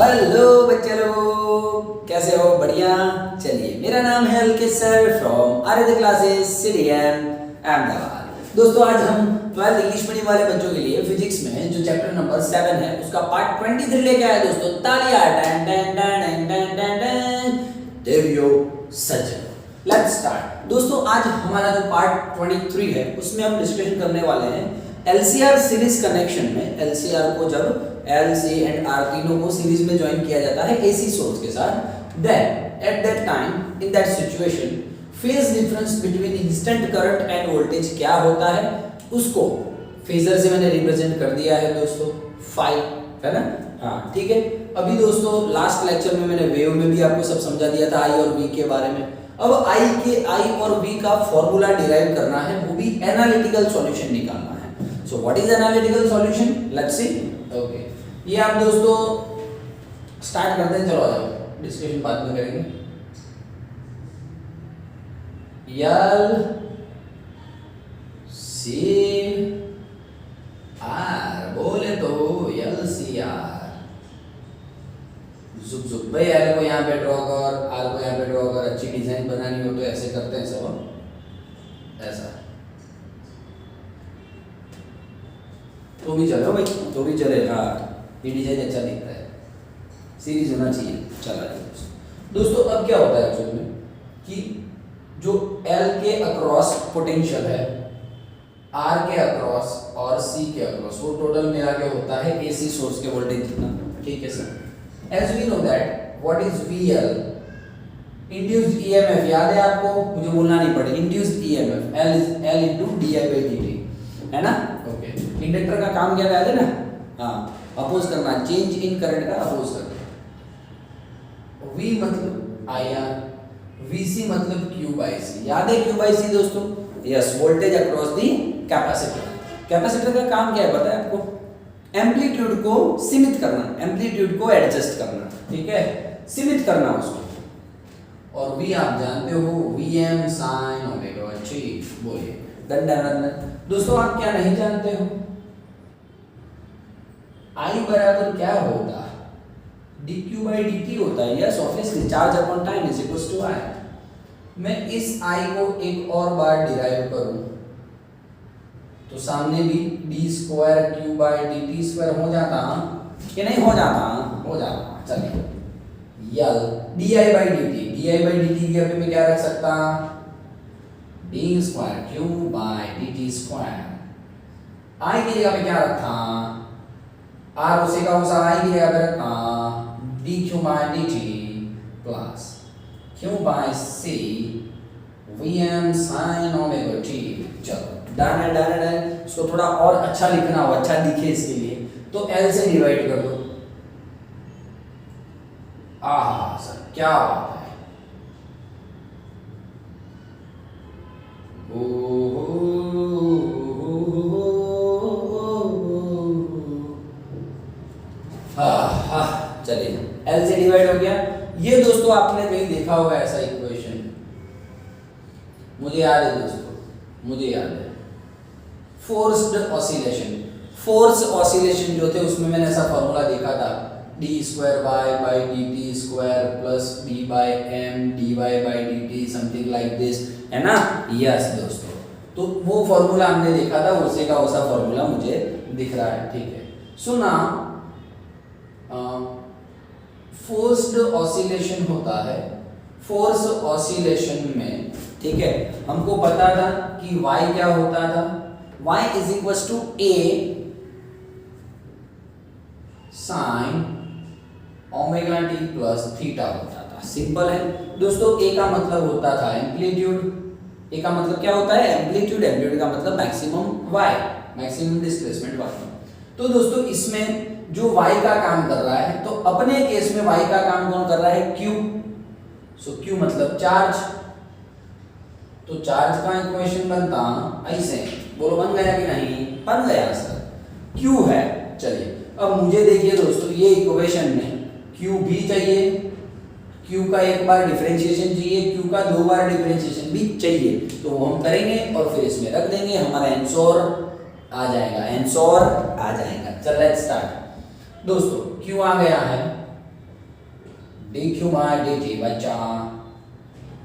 Hello बच्चे लोग, कैसे हो? बढ़िया। चलिए, मेरा नाम है Alkit sir from Aryad classes CDM Ahmedabad. दोस्तों, आज हम 12th इंग्लिश मीडियम वाले बच्चों के लिए फिजिक्स में जो चैप्टर नंबर 7 है उसका पार्ट 23 लेके आए दोस्तों। तालियां! टन टन टन टन टन टन। देवियो सज्जनों, लेट्स स्टार्ट। दोस्तों, आज हमारा जो पार्ट 23 है उसमें हम डिस्कशन करने वाले हैं एलसीआर सीरीज कनेक्शन में। एलसीआर को जब एल सी एंड आर तीनों को सीरीज में ज्वाइन किया जाता है एसी सोर्स के साथ, then at that time in that situation phase difference between instant current and voltage क्या होता है उसको फेजर से मैंने रिप्रेजेंट कर दिया है दोस्तों, फाई, है ना? हाँ, ठीक है। अभी दोस्तों लास्ट लेक्चर में मैंने वेव में भी आपको सब समझा दिया था, आई और वी के बारे में। अब आई और वी का फॉर्मूला डिराइव करना है, वो भी एनालिटिकल सॉल्यूशन निकालना है। So what is analytical solution? Let's see. Okay, ये आप दोस्तों स्टार्ट करते हैं। चलो आ जाओ, डिस्कशन बाद में करेंगे। यल सी आर बोले तो यल सी आर। जुक जुक भाई, एल को यहाँ पे ड्रॉ कर, आर को यहाँ पे ड्रॉ कर। अच्छी डिजाइन बनानी हो तो ऐसे करते हैं सब, ऐसा तो भी चलो भाई, तो भी चले। हाँ, ये डिजाइन अच्छा दिखता है, सीरीज होना चाहिए। चला दोस्तों, अब क्या होता है एक्चुअली में कि जो L के अक्रॉस पोटेंशियल है, R के अक्रॉस और C के अक्रॉस, वो टोटल मिला के होता है AC सोर्स के वोल्टेज जितना। ठीक है sir. As we know that what is VL, induced EMF। याद है आपको? मुझे बोलना नहीं पड़े। Induced EMF L into di/dt, है ना? ओके, इंडक्टर का काम क्या याद है ना? हाँ, अपोज करना, चेंज इन करंट का अपोज करना। V मतलब IR, VC मतलब Q/C। याद है Q/C दोस्तों? Yes, voltage across the capacitor. Capacitor का काम क्या है पता है आपको? एम्पलीट्यूड को सीमित करना, एम्पलीट्यूड को एडजस्ट करना, ठीक है, सीमित करना उसको। और V आप जानते हो, Vm sin ओमेगा। ठीक, बोलिए। दंडन। दोस्तों, आप क्या नहीं जानते हो? I बराबर क्या होता है? dq/dt होता है। Yes, obviously, charge upon time is equal to I। मैं इस I को एक और बार डिराइव करूं तो सामने भी d² q/dt² हो जाता कि नहीं हो जाता? हो जाता। चलिए, यल di/dt की जगह पे मैं क्या रख सकता? d² q/dt²। I की जगह पे क्या रखा? R उसी का उसा I की जगह पे रखा dq/dt plus q/c Vm sin omega t। चलो, डन है, डन है, डन। इसको थोड़ा और अच्छा लिखना हो, अच्छा दिखे इसके लिए, तो L से डिवाइड कर दो। आहा सर, क्या बात है! चलिए, L से डिवाइड हो गया। ये दोस्तों आपने कहीं देखा होगा ऐसा इक्वेशन, मुझे याद है दोस्तों, मुझे याद है। फोर्स्ड ऑसिलेशन, फोर्स ऑसिलेशन जो थे उसमें मैंने ऐसा फॉर्मूला देखा था, d²y/dt² plus b/m dy/dt something like this, है ना? यस दोस्तों, तो वो फॉर्मूला हमने देखा था, उसी का वैसा फॉर्मूला मुझे दिख रहा है। ठीक है, सुना फोर्स्ड ऑसिलेशन होता है। फोर्स ऑसिलेशन में, ठीक है, हमको पता था कि y क्या होता था? y is equal to a sine omega t plus theta होता था। सिंपल है दोस्तों। a का मतलब होता था एम्पलीट्यूड। a का मतलब क्या होता है? एम्पलीट्यूड। एम्पलीट्यूड का मतलब maximum y, maximum displacement y। तो दोस्तों, इसमें जो y का काम कर रहा है, तो अपने केस में y का काम कौन कर रहा है? q। सो q मतलब चार्ज। तो चार्ज का इक्वेशन बनता ऐसे, बोलो बन गया कि नहीं? बन गया सर, q है। चलिए, अब मुझे देखिए दोस्तों, ये इक्वेशन में q भी चाहिए, q का एक बार डिफरेंशिएशन चाहिए, q का दो बार डिफरेंशिएशन भी चाहिए, तो वो हम करेंगे और फिर इसमें रख देंगे, हमारा आंसर आ जाएगा, आंसर आ जाएगा। चल लेट्स स्टार्ट। दोस्तों, q आ गया है, dq बाय dt बचा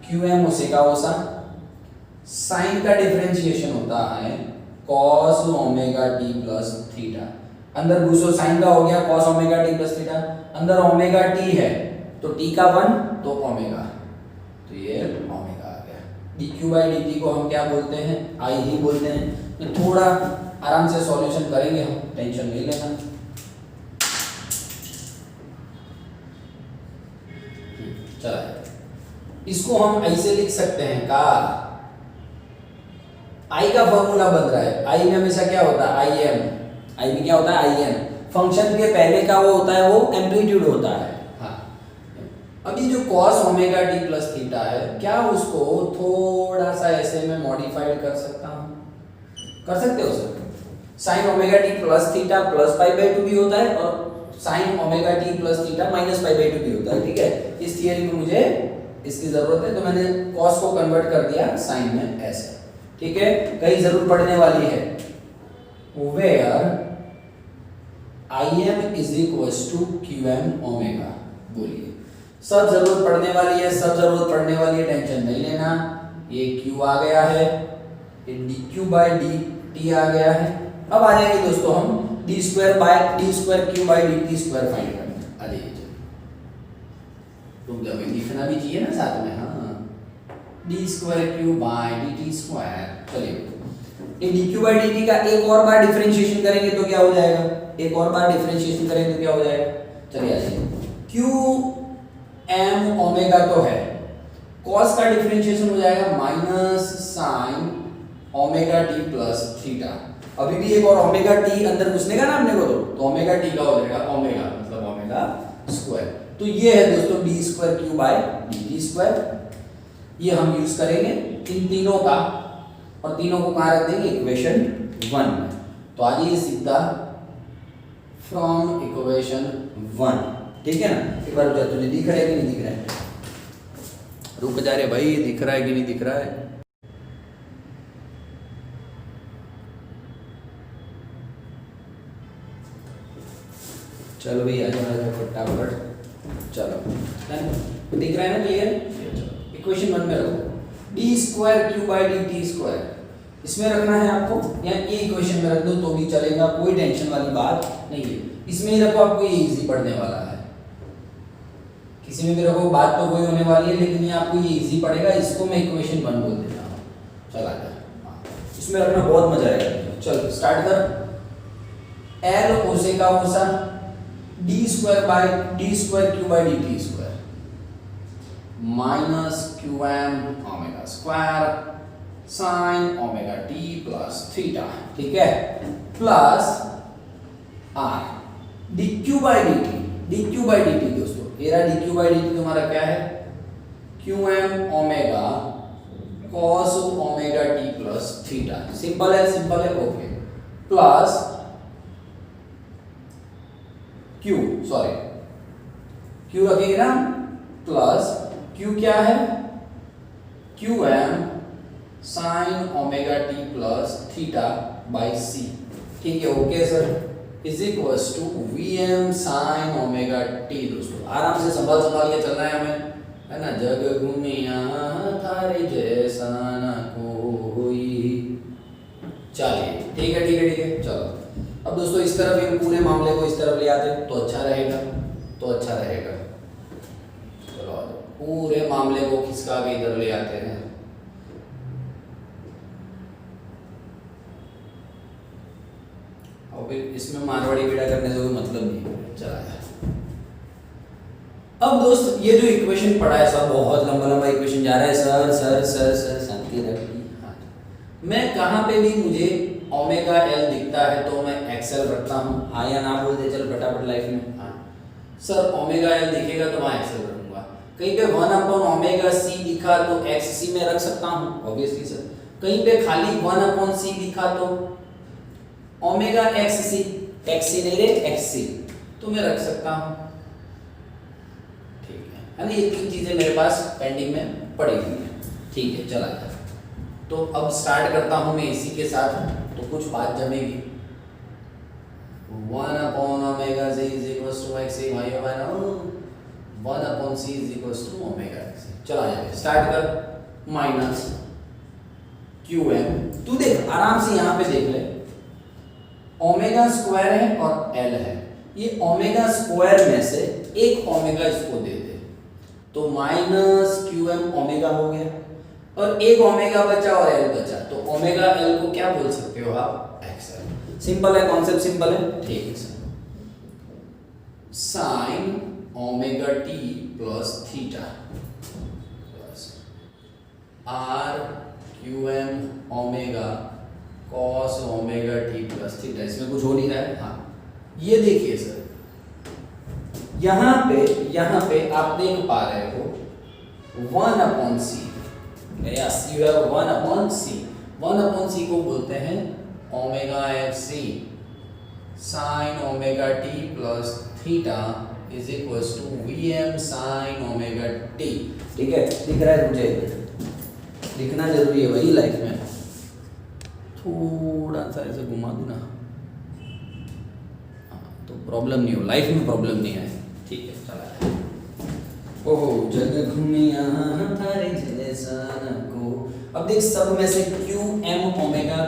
qm उसे का वैसा साइन का डिफरेंशिएशन होता है cos omega t plus theta. अंदर घुसो, साइन का हो गया cos omega t plus theta, अंदर ओमेगा t है तो t का 1 तो ओमेगा, तो ये ओमेगा आ गया। dq बाय dt को हम क्या बोलते हैं, i ही बोलते हैं। तो थोड़ा आराम से सॉल्यूशन करेंगे हम, टेंशन नहीं लेना। चला, इसको हम ऐसे लिख सकते हैं का आई का फॉर्मूला बन रहा है, आई में हमेशा क्या होता है आई एम, आई में क्या होता है आई एम, फंक्शन के पहले का वो होता है वो एम्पलीट्यूड होता है। हाँ, अभी जो cos omega T plus theta है, क्या उसको थोड़ा सा ऐसे में मॉडिफाइड कर सकता हूँ, कर सकते हो sir? Sine omega T plus theta plus pi by 2 भी होता है और sign omega T plus theta minus pi by 2 भी होता है, ठीक है। इस थियरी में मुझे इसकी जरूरत है तो मैंने cos को कन्वर्ट कर दिया साइन में ऐसे, ठीक है। कहीं जरूर पढ़ने वाली है, where I M is equals to Q M omega, बोलिए सब जरूरत पढ़ने वाली है, सब जरूरत पढ़ने वाली है, टेंशन नहीं लेना। ये q आ गया है, ये dq बाय dt आ गया है। अब आ जाएंगे दोस्तों हम d square by d square q by dt square find करने। आ जाइए, तुम जब लिखना भी चाहिए ना साथ में, हाँ, d square q by dt square. चलिए ये dq बाय dt का एक और बार डिफरेंशिएशन करेंगे तो क्या हो जाएगा, एक और बार डिफरेंशिएशन करेंगे तो क्या हो जाएगा। चलिए आ जाइए, q m ओमेगा तो है, cos का डिफरेंशिएशन हो जाएगा minus sign omega t plus theta. अभी भी एक और ओमेगा t अंदर घुसने का ना अपने को, तो ओमेगा t का हो जाएगा ओमेगा मतलब ओमेगा स्क्वायर। तो ये है दोस्तों d square q by dt square, ये हम यूज करेंगे इन तीनों का, और तीनों को कहाँ रख देंगे, इक्वेशन 1 में। तो आ जाइए सीधा फ्रॉम इक्वेशन 1, ठीक है ना। एक बार तुझे दिख रहा है कि नहीं दिख रहा है, रुक जा रे भाई, दिख रहा है कि नहीं दिख रहा है। चलो भाई आ जाओ फटाफट, चलो दिख रहा है ना क्लियर। इक्वेशन 1 में रखो D square Q by D T square, इसमें रखना है आपको, या ये इक्वेशन में रख दो तो भी चलेगा, कोई टेंशन वाली बात नहीं है। इसमें ही रखो, आपको ये इजी पढ़ने वाला है, किसी में भी रखो बात तो कोई होने वाली है, लेकिन ये आपको ये इजी पड़ेगा। इसको मैं इक्वेशन 1 बोल देता हूँ, चला जा, इसमें रखना बहुत मजा आएगा। चलो स्टार्ट कर, एल ओसे का ओसा D square by D square Q by D T square minus Q M omega square sine omega T plus theta, ठीक है, plus R D Q by D T, D Q by D T दोस्तों, ये रहा D Q by D T तुम्हारा क्या है, Q M omega cos omega T plus theta, simple है okay, plus Q, sorry Q रखेंगे ना, plus Q क्या है, Q m sine omega T plus theta by c, ठीक है okay sir, is equals to V M sine omega t. दोस्तों आराम से संभाल के चलना है हमें, है ना, जग घूमिया थारे जैसा ना कोई। चलिए ठीक है चलो। अब दोस्तों इस तरफ ये पूरे मामले को इस तरफ ले आते तो अच्छा रहेगा, चलो पूरे मामले को खिसका के इधर ले आते हैं। और फिर इसमें मारवाड़ी बेड़ा करने से कोई मतलब नहीं है, चला जाए। अब दोस्त ये जो इक्वेशन पढ़ा है सब बहुत लंबा इक्वेशन जा रहा है, सर शांति रखिए। हाँ, मैं कहाँ पे भी मुझे ओमेगा एल दिखता है तो मैं एक्सएल रखता हूँ, हाँ या ना बोल दे चल फटाफट लाइफ में। हाँ सर ओमेगा एल दिखेगा तो मैं एक्सएल रखूंगा। कहीं पे 1 ओमेगा सी दिखा तो एक्स सी में रख सकता हूँ ऑब्वियसली सर। कहीं पे खाली 1 सी दिखा तो ओमेगा एक्स सी नहीं रे एक्स सी तो मैं रख सकता हूँ, ठीक है ना। ये 3 चीजें मेरे पास पेंडिंग में पड़ी हुई है, ठीक है चला जाए। तो अब स्टार्ट करता हूँ मैं इसी के साथ, तो कुछ बात जमेगी। 1 omega z is equals to x y 1/c is equal to omega x. चला जाए स्टार्ट कर, माइनस क्यू एम, तू देख आराम से यहाँ पे देख ले, ओमेगा स्क्वायर है और एल है, ये ओमेगा स्क्वायर में से एक ओमेगा इसको दे दे तो माइनस क्यू एम ओमेगा हो गया, और एक ओमेगा बचा और एल बचा, तो ओमेगा एल को क्या बोल सकते हो आप, एक्स एल। सिंपल है, कॉन्सेप्ट सिंपल है, ठीक है sir. Sine omega T plus theta plus R Q M omega cos omega T plus theta, इसमें कुछ हो नहीं रहा है। हाँ ये देखिए सर, यहाँ पे आप देख पा रहे हो 1/c, yes you have 1/c, 1/c को बोलते हैं omega F C, sine omega T plus theta is equal to V M sine omega T. ठीक है, दिख रहा है मुझे, लिखना जरूरी है वही लाइफ में, थोड़ा सा ऐसे घुमा दूँ ना तो प्रॉब्लम नहीं हो, लाइफ में प्रॉब्लम नहीं आए। ठीक है चला, ओहो जग घूमिया तारे जैसा न को। अब देख सब में से क्यू एम ओमेगा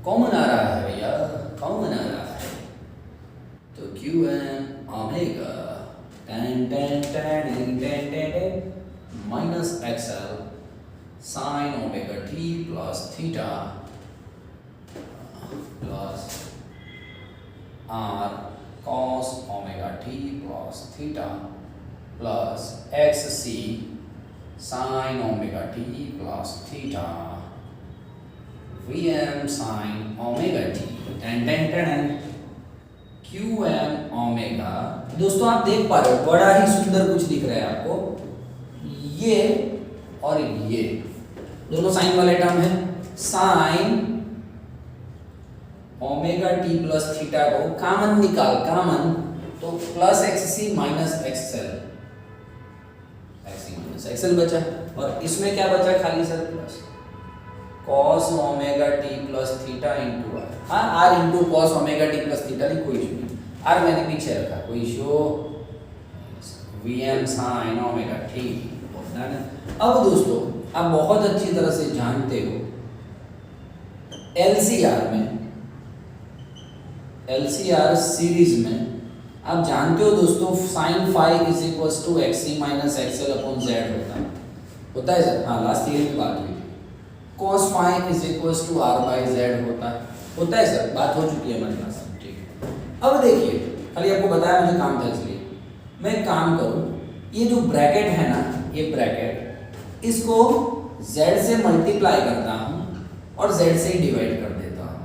कॉमन आ रहा है भैया, कॉमन आ रहा है, तो Q M omega ten ten ten ten ten minus XL sine omega T plus theta plus R cos omega T plus theta plus x C sine omega T plus theta V M sine omega T ten ten ten Q M omega. दोस्तों आप देख पा रहे हो बड़ा ही सुंदर कुछ दिख रहा है आपको, ये और ये दोनों साइन वाले टर्म है, sine omega T plus theta को कॉमन निकाल, कॉमन तो प्लस एक्स सी माइनस एक्सएल, एक्स सी माइनस एक्सएल बचा, और इसमें क्या बचा खाली sir, plus cos omega T plus theta into r. हाँ r into cos omega T plus theta नहीं, कोई इशू नहीं, आर मैंने पीछे रखा, कोई issue, v M sine omega T. अब दोस्तों आप बहुत अच्छी तरह से जानते हो एलसीआर में, एलसीआर सीरीज में आप जानते हो दोस्तों sine phi is equal to X C minus XL upon Z होता है सर, हाँ लास्ट ईयर में बात हुई थी। Cos phi is equal to R by Z होता है सर, बात हो चुकी है हमारे क्लास में, ठीक है। अब देखिए खाली आपको बताया मुझे काम था, इसलिए मैं काम करूँ, ये जो ब्रैकेट है ना, ये ब्रैकेट इसको z से मल्टीप्लाई करता हूँ और z से ही डिवाइड कर देता हूँ।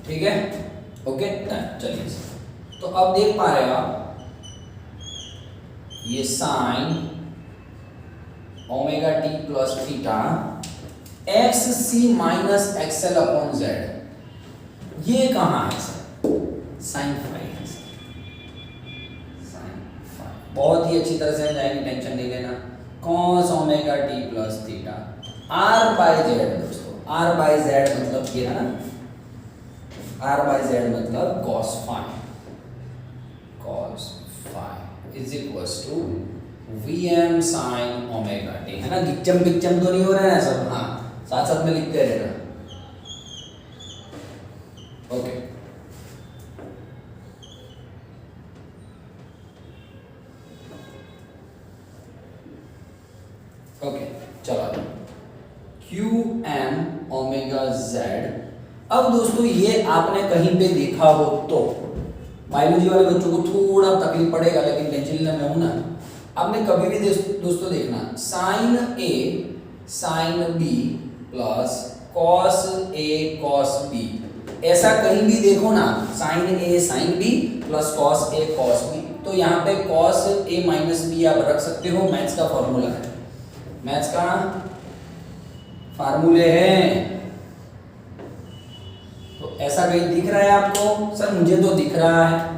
ठीक है, ओके चलिए, तो अब देख पा रहे हो आप ये sine omega T plus theta x सी माइनस एक्सएल अपॉन जेड, ये कहाँ है सर, साइन फाई है सर, साइन फाई बहुत ही अच्छी तरह से जाएगी, टेंशन नहीं लेना। Cos omega T plus theta r by z, दोस्तों आर बाई जेड मतलब ये है ना, आर बाई जेड मतलब cos phi, cos phi is equals to V M sine omega t, है ना, गिच्चम पिच्चम तो नहीं हो रहा है सब, हाँ साथ साथ में लिखते रहना, ओके। ओके चलो, क्यू एम ओमेगा जेड। अब दोस्तों ये आपने कहीं पे देखा हो तो, बायोलॉजी वाले बच्चों को थोड़ा तकलीफ पड़ेगा, लेकिन टेंशन लेना मैं हूं ना। आपने कभी भी दोस्तों देखना sign A sine B plus cos A cos B, ऐसा कहीं भी देखो ना, sign A sine B plus cos A cos B, तो यहाँ पे कॉस ए माइनस बी आप रख सकते हो, मैथ्स का फॉर्मूला है, मैथ्स का फार्मूले हैं। तो ऐसा कहीं दिख रहा है आपको? सर मुझे तो दिख रहा है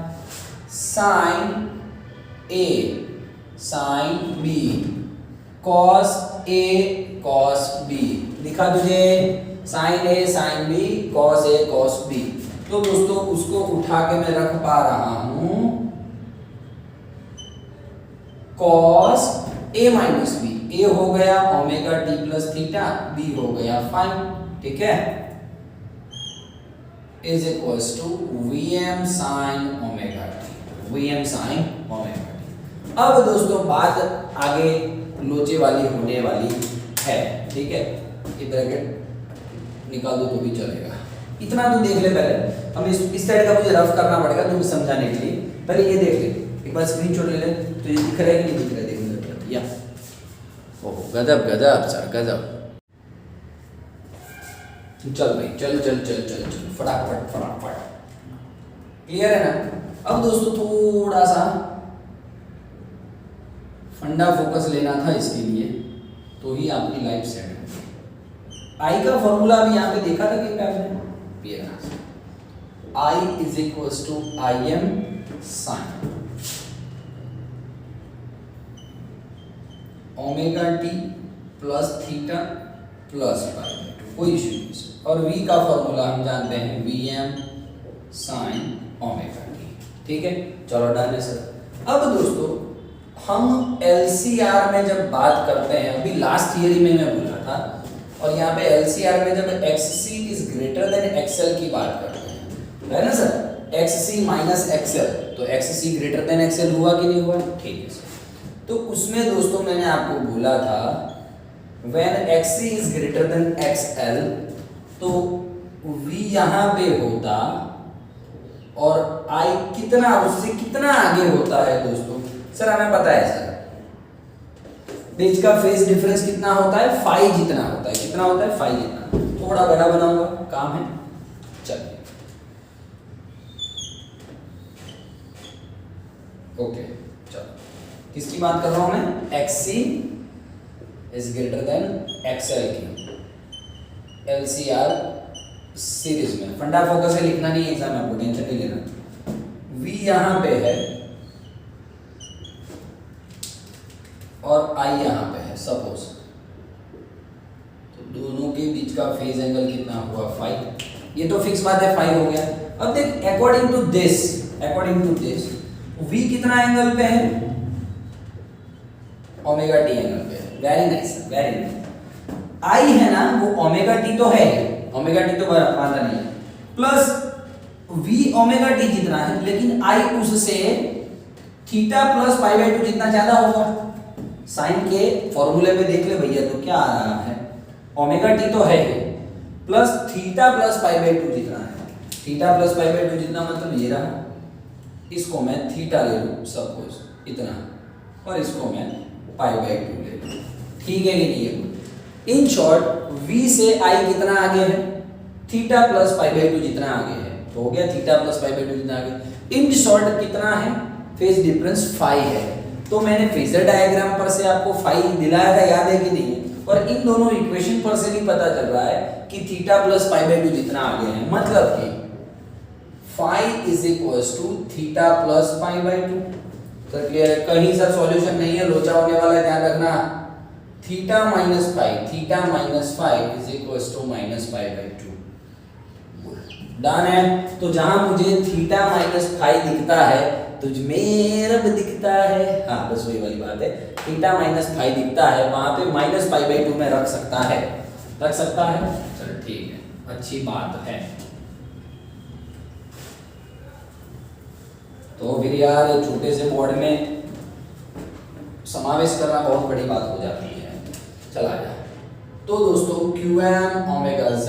sign A sine B cos A cos B. लिखा तुझे sign A sine B cos A cos B. तो दोस्तों उसको उठा के मैं रख पा रहा हूं cos A minus B. A हो गया omega T plus theta, B हो गया फाइन, ठीक है, is equals to V M sine omega T, V M sine omega T. अब दोस्तों बात आगे लोचे वाली होने वाली है, ठीक है। ये ब्रैकेट निकाल दो तो भी चलेगा, इतना तो देख ले पहले। हम इस साइड का मुझे रफ करना पड़ेगा तुम्हें समझाने के लिए। पहले ये देख ले, एक बार स्क्रीनशॉट ले ले तो ये दिख रहा है कि नहीं दिख रहा है, देख ले या। ओह गजब गजब सर गजब। चल भाई चल चल चल चल चल फटाफट फटाफट, क्लियर है ना। अब दोस्तों थोड़ा सा फंडा फोकस लेना था इसके लिए, तो ही आपकी लाइफ सेट है। आई का फॉर्मूला अभी यहाँ पे देखा था कि आपने, ये i is equals to i m sine omega T plus theta plus pi by two, कोई इश्यू नहीं। और v का फॉर्मूला हम जानते हैं v M sine omega T, ठीक है। चलो डन है सर। अब दोस्तों हम LCR में जब बात करते हैं, अभी लास्ट थियरी में मैं बोला था, और यहाँ पे LCR में जब XC is greater than XL की बात करते हैं, है ना सर, XC माइनस XL, तो XC ग्रेटर देन XL हुआ कि नहीं हुआ, ठीक है सर। तो उसमें दोस्तों मैंने आपको बोला था when XC is greater than XL, तो V यहाँ पे होता और I कितना उससे कितना आगे होता है दोस्तों, सर हमें पता है सर, बीच का फेज डिफरेंस कितना होता है, फाई जितना होता है, कितना होता है, फाई जितना। थोड़ा बड़ा बनाऊंगा, काम है, चलिए ओके। चलो किसकी बात कर रहा हूं मैं, XC is greater than XL की LCR सीरीज में। फंडा फोकस है, लिखना नहीं है एग्जाम में, आपको टेंशन नहीं लेना। V यहां पे है और I यहां पे है सपोज, तो दोनों के बीच का फेज एंगल कितना हुआ, फाई। ये तो फिक्स बात है, फाई हो गया। अब देख अकॉर्डिंग टू दिस V कितना एंगल पे है, ओमेगा टी एंगल पे है। Very nice very nice. आई है ना वो ओमेगा टी तो है, ओमेगा टी तो बांधा नहीं है, प्लस वी ओमेगा टी जितना है, लेकिन आई उससे theta plus pi by two जितना ज्यादा होगा। साइन के फॉर्मूले में देख ले भैया, तो क्या आ रहा है, ओमेगा टी तो है plus theta plus pi by two जितना है। Theta plus pi by two जितना मतलब ये रहा, इसको मैं थीटा ले लूं सपोज इतना, और इसको मैं पाई बाई टू ले लूं, ठीक है कि नहीं है। इन शॉर्ट v से i कितना आगे है, theta plus pi by two जितना आगे है, तो हो गया theta plus pi by two जितना आगे। इन शॉर्ट कितना है, फेज डिफरेंस फाई है। तो मैंने फेजर डायग्राम पर से आपको फाई दिलाया था, याद है कि नहीं है, और इन दोनों इक्वेशन पर से भी पता चल रहा है कि theta plus pi by two जितना आगे है, मतलब कि phi is equals to theta plus pi by two. तो क्लियर है, कहीं सर सॉल्यूशन नहीं है, लोचा होने वाला है, ध्यान रखना। Theta minus phi is equals to minus pi by two, done है। तो जहां मुझे थीटा माइनस फाई दिखता है, तुझ में रब दिखता है, हाँ बस वही वाली बात है, थीटा माइनस फाई दिखता है, वहां पे माइनस पाई बाई टू में रख सकता है, चलो ठीक है, अच्छी बात है। तो फिर यार छोटे से बोर्ड में समावेश करना बहुत बड़ी बात हो जाती है, चला जा। तो दोस्तों QM ओमेगा Z,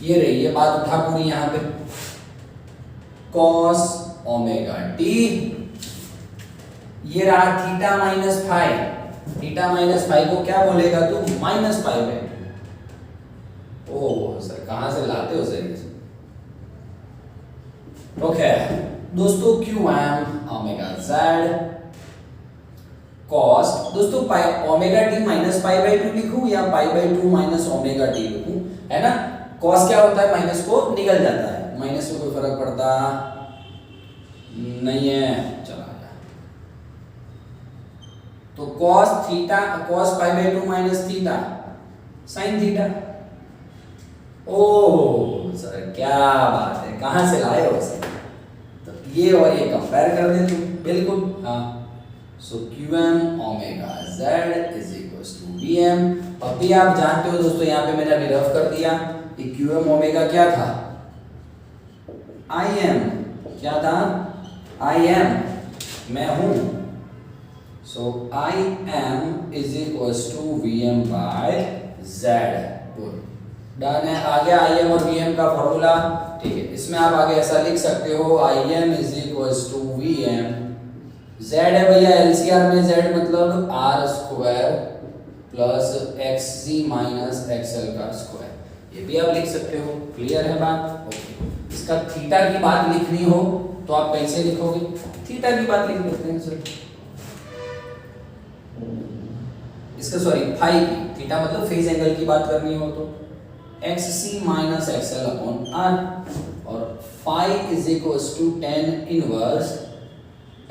ये रही है बात, उठा पूरी यहाँ पे cos ओमेगा T, ये रहा theta minus phi. Theta minus phi को क्या बोलेगा तू, minus pi by two. Oh sir कहां से लाते हो सर, ओके दोस्तों QM ओमेगा Z cos, दोस्तों omega T minus pi by two लिखूं या pi by two minus omega T लिखूं, है ना। cos क्या होता है, माइनस को निकल जाता है, माइनस से कोई फर्क पड़ता नहीं है, चला गया। तो cos theta cos pi by 2 minus theta sin theta. Oh sir क्या बात है, कहाँ से लाए हो इसे? तो ये और ये कंपेयर कर दे तुम, बिल्कुल हाँ। So QM omega Z is equals to VM। अब भी आप जानते हो दोस्तों, यहाँ पे मैंने अभी रफ कर दिया कि QM ओमेगा क्या था, IM क्या था, IM मैं हूं। So IM is equals to VM by Z। Done है, आ गया IM और VM का फॉर्मूला। ठीक है, इसमें आप आगे ऐसा लिख सकते हो IM is equals to VM। Z है भैया LCR में, Z मतलब R square plus XC minus XL का स्क्वायर, ये भी आप लिख सकते हो। क्लियर है बात? ओके। इसका थीटा की बात लिखनी हो तो आप कैसे लिखोगे? थीटा की बात लिख देते हैं सर। इसका सॉरी फाई की, थीटा मतलब फेज एंगल की बात करनी हो तो XC minus XL upon R, और phi is equals to tan inverse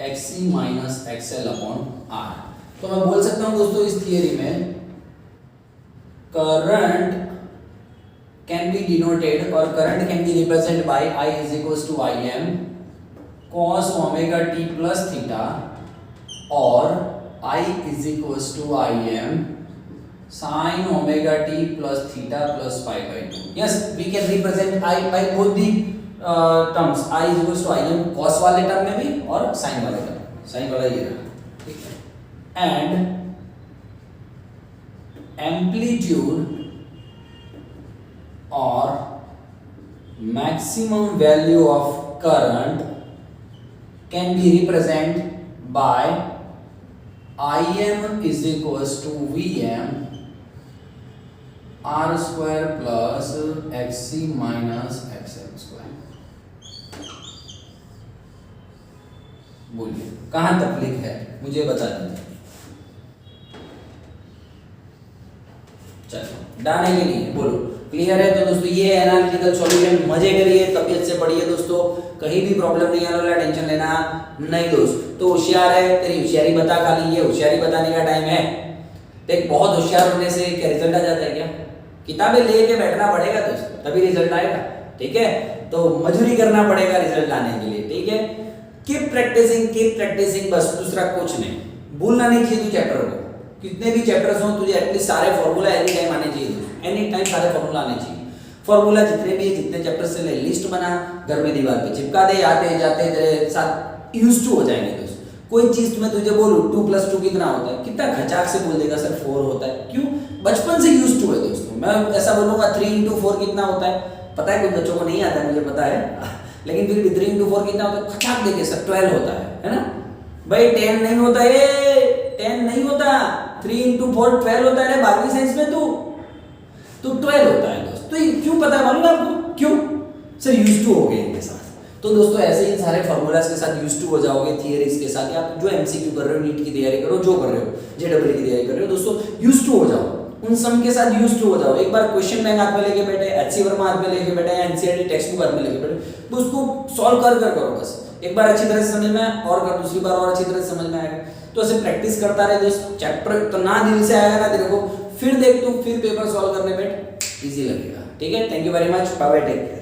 XC minus XL upon R। तो मैं बोल सकता हूं दोस्तों इस थियरी में करंट कैन बी डिनोटेड और current can be represent by I is equals to IM cos omega t plus theta, और I is equals to IM sin omega t plus theta plus pi by 2। Yes, we can represent I by both the terms. I is equals to IM cos वाले term में भी और sin वाले term, sin वाला ये रहा, ठीक है। एंड एम्पलीट्यूड और maximum value of current can be represented by IM is equals to VM R square plus XC minus XL square। बोलिए कहां तक लिख है, मुझे बता दीजिए। चलो डन है कि नहीं, बोलो क्लियर है? तो दोस्तों ये एनालिटिकल सॉल्यूशन मजे करिए, तबियत से पढ़िए दोस्तों, कहीं भी प्रॉब्लम नहीं आने वाला, टेंशन लेना नहीं दोस्त। तो होशियार है, तेरी होशियारी बता, खाली ये होशियारी बताने का टाइम है। देख बहुत होशियार होने से क्या रिजल्ट आ जाता है क्या? किताबें लेके बैठना पड़ेगा दोस्त, तभी रिजल्ट आएगा, ठीक है? तो मजदूरी करना पड़ेगा रिजल्ट लाने के लिए, ठीक है? कीप प्रैक्टिसिंग, बस दूसरा कुछ नहीं। भूलना नहीं चाहिए तू चैप्टर को, कितने भी चैप्टर्स हो तुझे एटलीस्ट सारे फॉर्मूला एनी टाइम आने चाहिए, एनी टाइम सारे फॉर्मूला आने चाहिए। फॉर्मूला जितने भी जितने चैप्टर से ले लिस्ट बना, घर में दीवार पे चिपका दे, आते जाते तेरे साथ यूज्ड टू हो जाएंगे दोस्त। कोई चीज मैं तुझे बोलूं 2 + 2 कितना होता है, कितना खचाक से बोल देगा सर 4 होता है। क्यों? बचपन से यूज्ड टू है दोस्तों। मैं ऐसा बोलूंगा 3 × 4 कितना होता है, पता है कुछ बच्चों को नहीं आता, मुझे पता है, लेकिन फिर भी 3 × 4 कितना होता है, खचाक देके सर 12 होता है ना भाई? 10 नहीं होता, 10 नहीं होता, 3 × 4 12 होता है। 12वीं साइंस में तो 12 होता है दोस्त। तो क्यों पता है मालूम है आपको? क्यों? सर यूज्ड टू हो गए इनके साथ। तो दोस्तों ऐसे ही सारे फॉर्मूलाज के साथ यूज्ड टू हो जाओगे, थियरीज के साथ, या आप जो एमसीक्यू कर रहे हो, नीट की तैयारी करो, जो कर रहे हो, जेडब्ल्यू की तैयारी कर रहे हो दोस्तों, यूज्ड टू हो जाओ, उन सब के साथ यूज्ड टू हो जाओ। एक बार क्वेश्चन बैंक हाथ में लेके बैठे, एचसी वर्मा हाथ में लेके बैठे, या एनसीईआरटी टेक्स्ट बुक हाथ में लेके बैठे, तो उसको सॉल्व कर करो बस। एक बार अच्छी तरह से समझ में और कर, दूसरी बार और अच्छी तरह से समझ में आएगा। तो ऐसे प्रैक्टिस करता रहे दोस्त। चैप्टर तो ना दिल से आएगा ना तेरे को, फिर देख तू, फिर पेपर सॉल्व करने बैठ, इजी लगेगा, ठीक है? Thank you very much, bye bye, take care.